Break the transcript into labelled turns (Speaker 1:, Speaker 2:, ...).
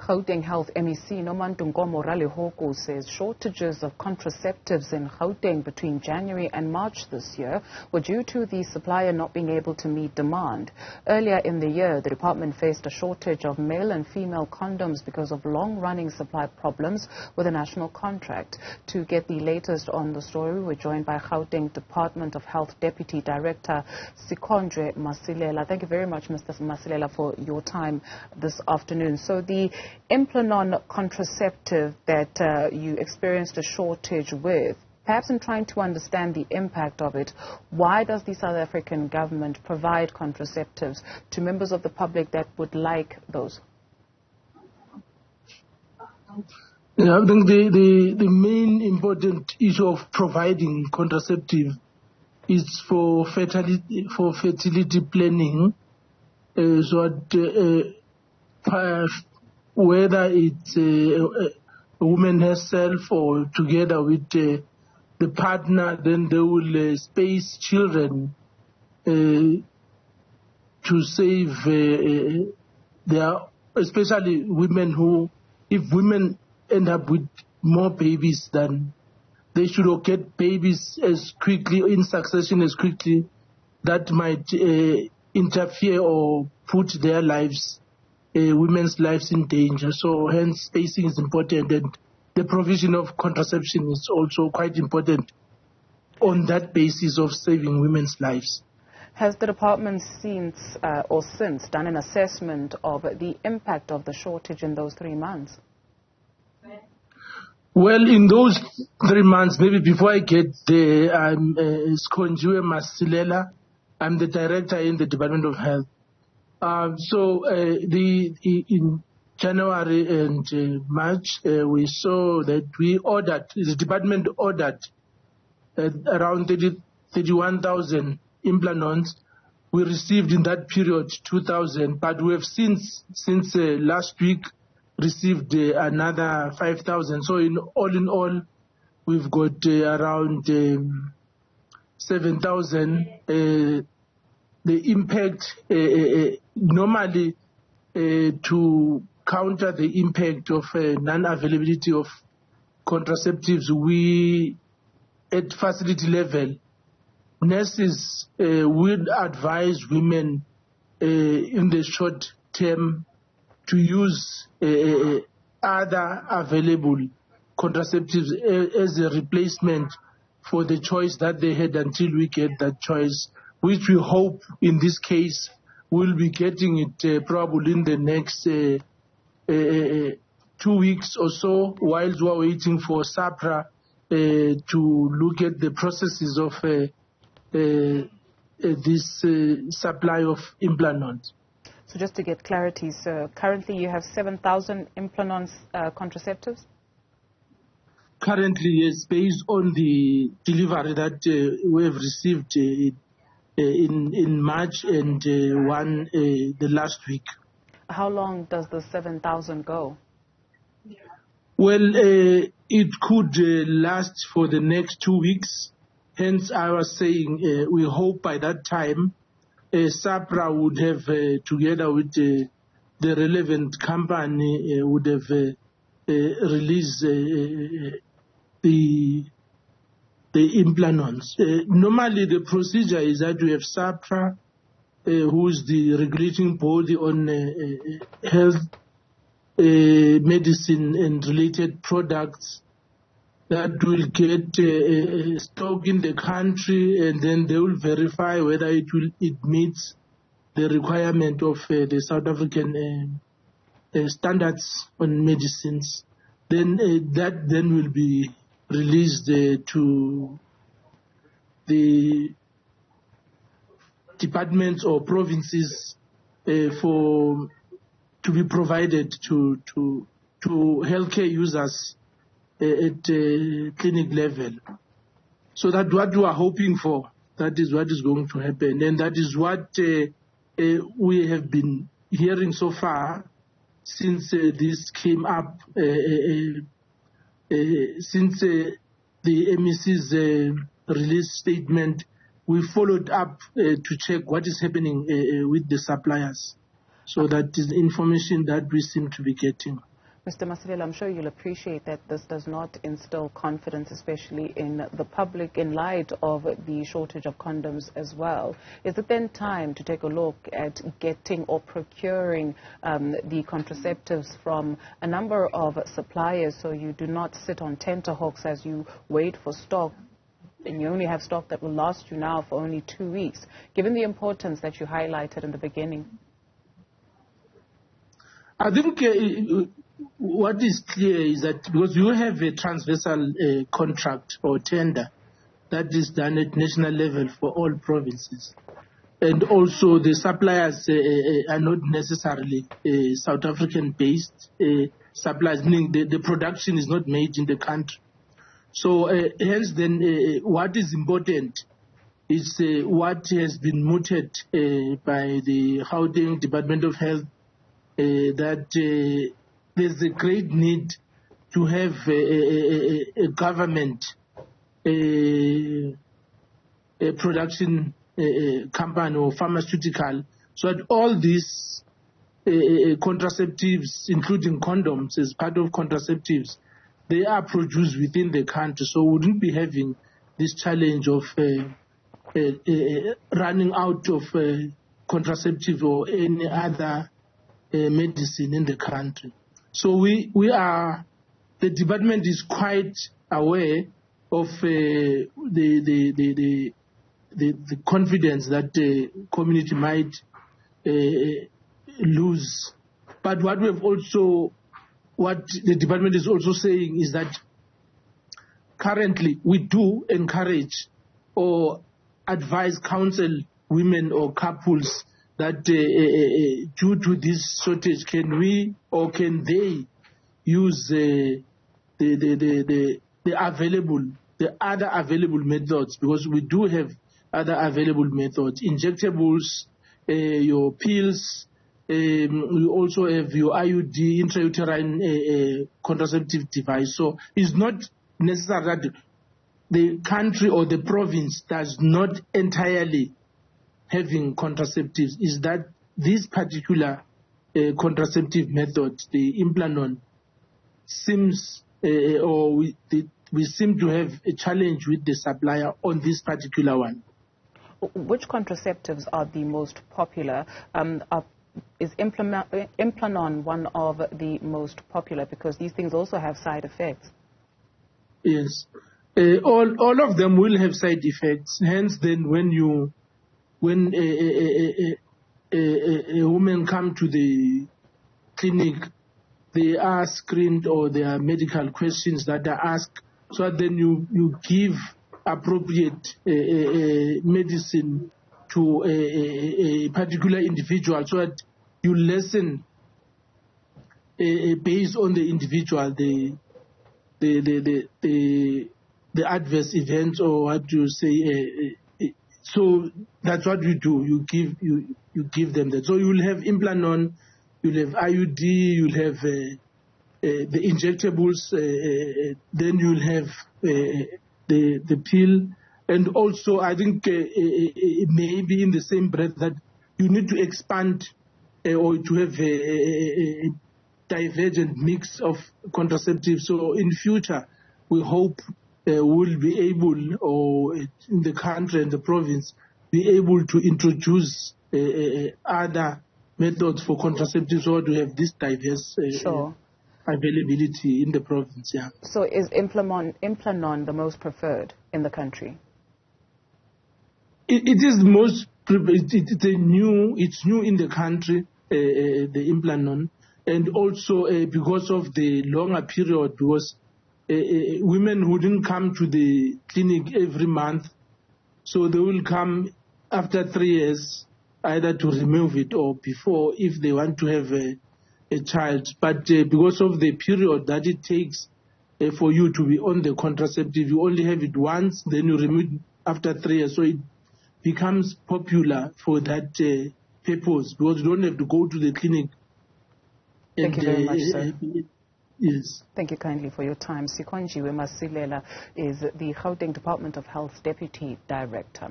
Speaker 1: Gauteng Health MEC Nomantunkomo Ralihoko says shortages of contraceptives in Gauteng between January and March this year were due to the supplier not being able to meet demand. Earlier in the year, the department faced a shortage of male and female condoms because of long-running supply problems with a national contract. To get the latest on the story, we're joined by Gauteng Department of Health Deputy Director Sikhonjwe Masilela. Thank you very much, Mr. Masilela, for your time this afternoon. So the Implanon contraceptive that you experienced a shortage with, perhaps in trying to understand the impact of it, why does the South African government provide contraceptives to members of the public that would like those?
Speaker 2: Yeah, I think the main important issue of providing contraceptive is for fertility planning, whether it's a woman herself or together with the partner, then they will space children to save their, especially women who, if women end up with more babies, then they should get babies as quickly, in succession as quickly. That might interfere or put their lives, women's lives, in danger. So hence spacing is important, and the provision of contraception is also quite important on that basis of saving women's lives.
Speaker 1: Has the department since done an assessment of the impact of the shortage in those 3 months?
Speaker 2: Well, in those 3 months, maybe before I get there, I'm Sikhonjwe Masilela. I'm the director in the Department of Health. In January and March, we saw that the department ordered around 31,000 Implanons. We received in that period 2,000, but we have since last week received another 5,000. So in all, we've got around 7,000. The impact, normally to counter the impact of non-availability of contraceptives, we, at facility level, nurses would advise women in the short term to use other available contraceptives as a replacement for the choice that they had until we get that choice, which we hope in this case we'll be getting it probably in the next 2 weeks or so, whilst we're waiting for SAPRA to look at the processes of this supply of Implanon.
Speaker 1: So just to get clarity, sir, currently you have 7,000 Implanon contraceptives?
Speaker 2: Currently, yes, based on the delivery that we have received in March and one the last week.
Speaker 1: How long does the 7,000 go?
Speaker 2: Well, it could last for the next 2 weeks. Hence, I was saying we hope by that time SAPRA would have, together with the relevant company, would have released the Implanons. Normally, the procedure is that we have SAPRA, who is the regulating body on health, medicine and related products, that will get stock in the country, and then they will verify whether it meets the requirement of the South African standards on medicines. Then that will be released to the departments or provinces to be provided to healthcare users at clinic level. So that's what we are hoping for. That is what is going to happen, and that is what we have been hearing so far since this came up. Since the MEC's release statement, we followed up to check what is happening with the suppliers. So that is information that we seem to be getting.
Speaker 1: Mr. Masilela, I'm sure you'll appreciate that this does not instill confidence, especially in the public, in light of the shortage of condoms as well. Is it then time to take a look at getting or procuring the contraceptives from a number of suppliers, so you do not sit on tenterhooks as you wait for stock, and you only have stock that will last you now for only 2 weeks, given the importance that you highlighted in the beginning?
Speaker 2: I think what is clear is that because you have a transversal contract or tender that is done at national level for all provinces, and also the suppliers are not necessarily South African-based suppliers, meaning the production is not made in the country. So hence then what is important is what has been mooted by the Gauteng Department of Health, that there's a great need to have a government a production company or pharmaceutical, so that all these contraceptives, including condoms as part of contraceptives, they are produced within the country. So we wouldn't be having this challenge of running out of contraceptive or any other medicine in the country. So the department is quite aware of the confidence that the community might lose. But what the department is also saying is that currently we do encourage or advise, counsel women or couples that due to this shortage, can they use the other available methods, because we do have other available methods, injectables, your pills, we also have your IUD, intrauterine contraceptive device. So it's not necessary that the country or the province does not entirely having contraceptives. Is that this particular contraceptive method, the Implanon, seems we seem to have a challenge with the supplier on this particular one.
Speaker 1: Which contraceptives are the most popular? Is Implanon one of the most popular, because these things also have side effects?
Speaker 2: Yes. All of them will have side effects. Hence, then when a woman come to the clinic, they are screened, or there are medical questions that are asked, so that then you give appropriate medicine to a particular individual, so that you lessen based on the individual the adverse events, or what you say. So that's what you do. You give them that. So you will have Implanon, you'll have IUD, you'll have the injectables, then you'll have the pill. And also, I think maybe in the same breath that you need to expand or to have a divergent mix of contraceptives. So in future, we hope we'll be able, or in the country and the province, be able to introduce other methods for contraceptives, or to have this diverse availability in the province. Yeah.
Speaker 1: So is Implanon the most preferred in the country?
Speaker 2: It is the most. It's new in the country, the Implanon, and also because of the longer period, because women wouldn't come to the clinic every month, so they will come after 3 years, either to remove it or before, if they want to have a child. But because of the period that it takes for you to be on the contraceptive, you only have it once, then you remove it after 3 years. So it becomes popular for that purpose, because you don't have to go to the clinic.
Speaker 1: Thank you very much, sir.
Speaker 2: Yes.
Speaker 1: Thank you kindly for your time. Sikhonjwe Masilela is the Gauteng Department of Health's Deputy Director.